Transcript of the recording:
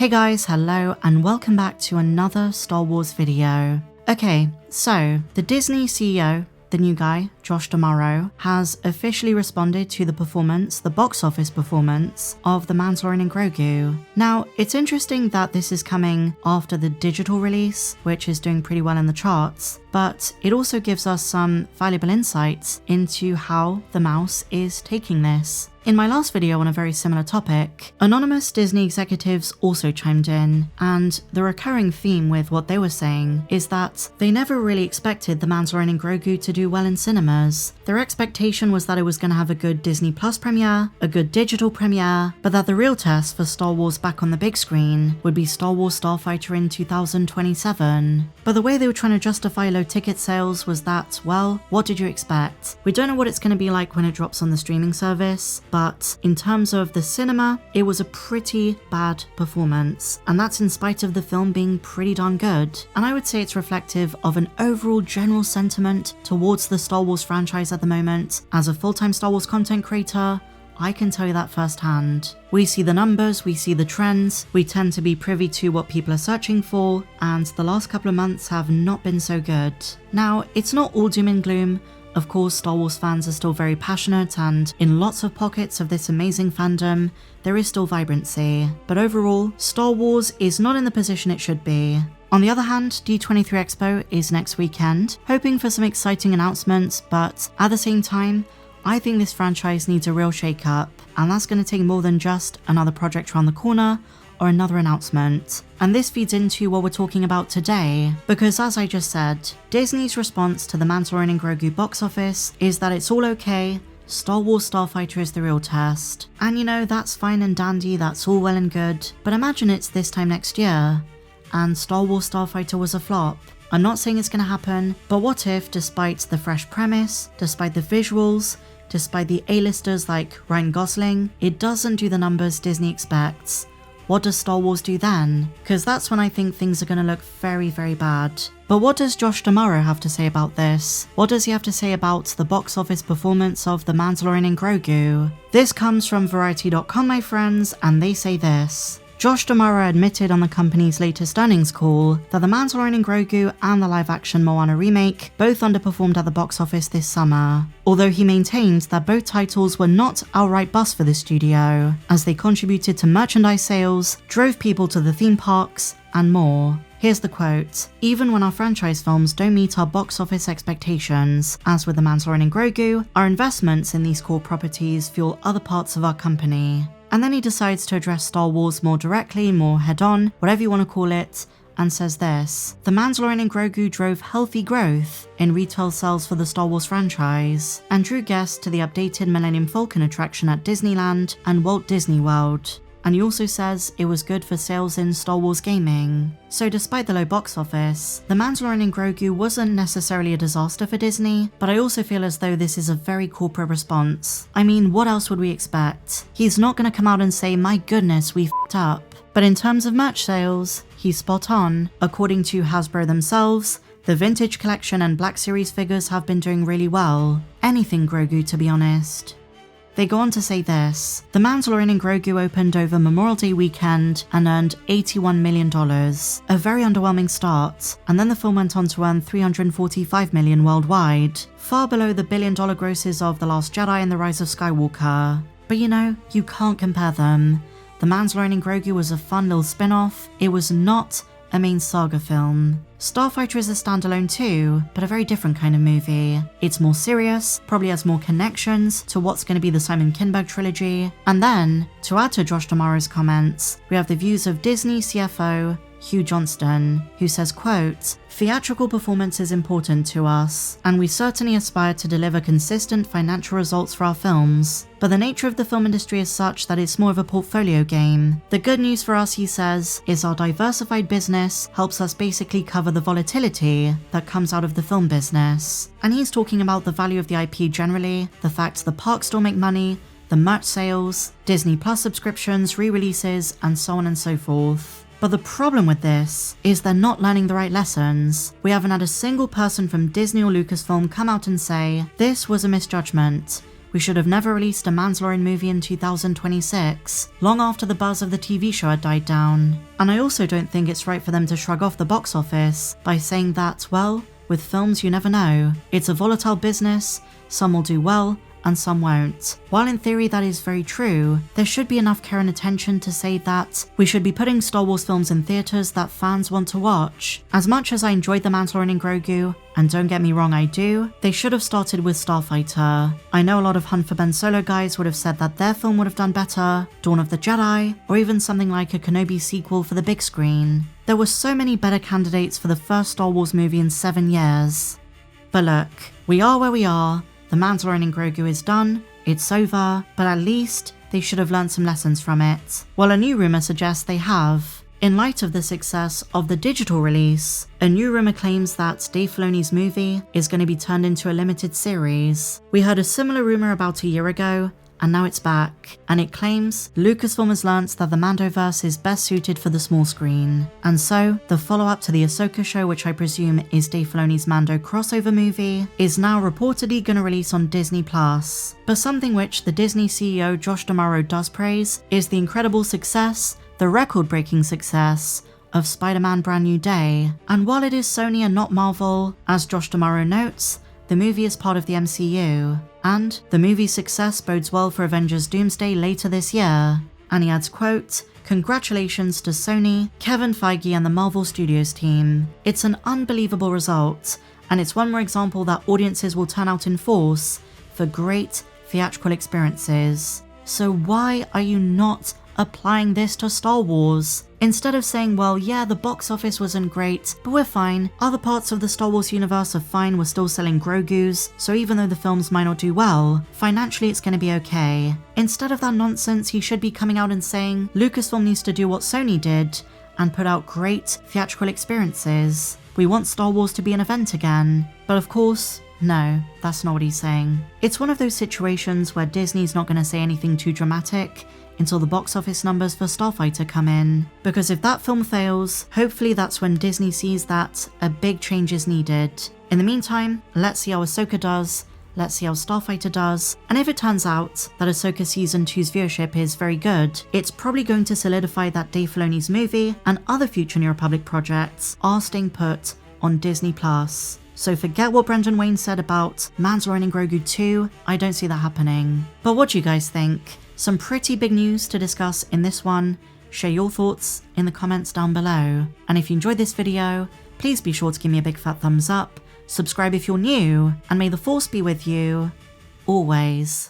Hey guys, hello and welcome back to another Star Wars video. Okay, so the Disney CEO, the new guy, Josh D'Amaro, has officially responded to the box office performance of The Mandalorian Grogu. Now, it's interesting that this is coming after the digital release, which is doing pretty well in the charts, but it also gives us some valuable insights into how the mouse is taking this. In my last video on a very similar topic, anonymous Disney executives also chimed in, and the recurring theme with what they were saying is that they never really expected The Mandalorian Grogu to do well in cinemas. Their expectation was that it was going to have a good Disney Plus premiere, a good digital premiere, but that the real test for Star Wars back on the big screen would be Star Wars Starfighter in 2027. But the way they were trying to justify low ticket sales was that, well, what did you expect? We don't know what it's going to be like when it drops on the streaming service, but in terms of the cinema, it was a pretty bad performance, and that's in spite of the film being pretty darn good. And I would say it's reflective of an overall general sentiment towards the Star Wars franchise at the moment. As a full-time Star Wars content creator, I can tell you that firsthand. We see the numbers, we see the trends, we tend to be privy to what people are searching for, and the last couple of months have not been so good. Now, it's not all doom and gloom. Of course, Star Wars fans are still very passionate, and in lots of pockets of this amazing fandom, there is still vibrancy. But overall, Star Wars is not in the position it should be. On the other hand, D23 Expo is next weekend, hoping for some exciting announcements, but at the same time, I think this franchise needs a real shake-up, and that's going to take more than just another project around the corner or another announcement. And this feeds into what we're talking about today, because as I just said, Disney's response to the Mandalorian Grogu box office is that it's all okay, Star Wars Starfighter is the real test. And you know, that's fine and dandy, that's all well and good, but imagine it's this time next year, and Star Wars Starfighter was a flop. I'm not saying it's going to happen, but what if, despite the fresh premise, despite the visuals, despite the A-listers like Ryan Gosling, it doesn't do the numbers Disney expects? What does Star Wars do then? Because that's when I think things are going to look very, very bad. But what does Josh D'Amaro have to say about this? What does he have to say about the box office performance of The Mandalorian Grogu? This comes from Variety.com, my friends, and they say this. Josh D'Amaro admitted on the company's latest earnings call that The Mandalorian Grogu and the live-action Moana remake both underperformed at the box office this summer, although he maintained that both titles were not outright busts for the studio, as they contributed to merchandise sales, drove people to the theme parks, and more. Here's the quote: "Even when our franchise films don't meet our box office expectations, as with The Mandalorian Grogu, our investments in these core properties fuel other parts of our company." And then he decides to address Star Wars more directly, more head-on, whatever you want to call it, and says this: "The Mandalorian Grogu drove healthy growth in retail sales for the Star Wars franchise, and drew guests to the updated Millennium Falcon attraction at Disneyland and Walt Disney World." And he also says it was good for sales in Star Wars gaming. So despite the low box office, The Mandalorian Grogu wasn't necessarily a disaster for Disney, but I also feel as though this is a very corporate response. I mean, what else would we expect? He's not going to come out and say, my goodness, we f***ed up. But in terms of merch sales, he's spot on. According to Hasbro themselves, the Vintage Collection and Black Series figures have been doing really well. Anything Grogu, to be honest. They go on to say this: "The Mandalorian Grogu opened over Memorial Day weekend and earned $81 million, a very underwhelming start, and then the film went on to earn $345 million worldwide, far below the billion-dollar grosses of The Last Jedi and The Rise of Skywalker. But you know, you can't compare them. The Mandalorian Grogu was a fun little spin-off. It was not a main saga film. Starfighter is a standalone too, but a very different kind of movie. It's more serious, probably has more connections to what's going to be the Simon Kinberg trilogy." And then, to add to Josh D'Amaro's comments, we have the views of Disney CFO Hugh Johnston, who says, quote, "Theatrical performance is important to us, and we certainly aspire to deliver consistent financial results for our films. But the nature of the film industry is such that it's more of a portfolio game. The good news for us," he says, "is our diversified business helps us basically cover the volatility that comes out of the film business." And he's talking about the value of the IP generally, the fact the parks still make money, the merch sales, Disney Plus subscriptions, re-releases, and so on and so forth. But the problem with this is they're not learning the right lessons. We haven't had a single person from Disney or Lucasfilm come out and say, "This was a misjudgment. we should have never released a Mandalorian movie in 2026, long after the buzz of the TV show had died down. And I also don't think it's right for them to shrug off the box office by saying that, well, with films you never know. It's a volatile business, some will do well, and some won't. While in theory that is very true, there should be enough care and attention to say that we should be putting Star Wars films in theaters that fans want to watch. As much as I enjoyed The Mandalorian Grogu, and don't get me wrong, I do, they should have started with Starfighter. I know a lot of Hunt for Ben Solo guys would have said that their film would have done better, Dawn of the Jedi, or even something like a Kenobi sequel for the big screen. There were so many better candidates for the first Star Wars movie in 7 years. But look, we are where we are. The Mandalorian Grogu is done, it's over, but at least they should have learned some lessons from it. Well, a new rumour suggests they have. In light of the success of the digital release, a new rumour claims that Dave Filoni's movie is going to be turned into a limited series. We heard a similar rumour about a year ago, and now it's back, and it claims Lucasfilm has learnt that the Mandoverse is best suited for the small screen. And so, the follow-up to the Ahsoka show, which I presume is Dave Filoni's Mando crossover movie, is now reportedly going to release on Disney+. But something which the Disney CEO Josh D'Amaro does praise is the incredible success, the record-breaking success, of Spider-Man Brand New Day. And while it is Sony and not Marvel, as Josh D'Amaro notes, the movie is part of the MCU, and the movie's success bodes well for Avengers Doomsday later this year. And he adds, quote, "Congratulations to Sony, Kevin Feige and the Marvel Studios team. It's an unbelievable result, and it's one more example that audiences will turn out in force for great theatrical experiences. So why are you not applying this to Star Wars? Instead of saying, well, yeah, the box office wasn't great, but we're fine. Other parts of the Star Wars universe are fine, we're still selling Grogus, so even though the films might not do well, financially it's gonna be okay." Instead of that nonsense, he should be coming out and saying, Lucasfilm needs to do what Sony did and put out great theatrical experiences. We want Star Wars to be an event again. But of course, no, that's not what he's saying. It's one of those situations where Disney's not gonna say anything too dramatic until the box office numbers for Starfighter come in. Because if that film fails, hopefully that's when Disney sees that a big change is needed. In the meantime, let's see how Ahsoka does, let's see how Starfighter does, and if it turns out that Ahsoka Season 2's viewership is very good, it's probably going to solidify that Dave Filoni's movie and other future New Republic projects are staying put on Disney+. So forget what Brendan Wayne said about Mandalorian Grogu 2, I don't see that happening. But what do you guys think? Some pretty big news to discuss in this one. Share your thoughts in the comments down below. And if you enjoyed this video, please be sure to give me a big fat thumbs up, subscribe if you're new, and may the Force be with you always.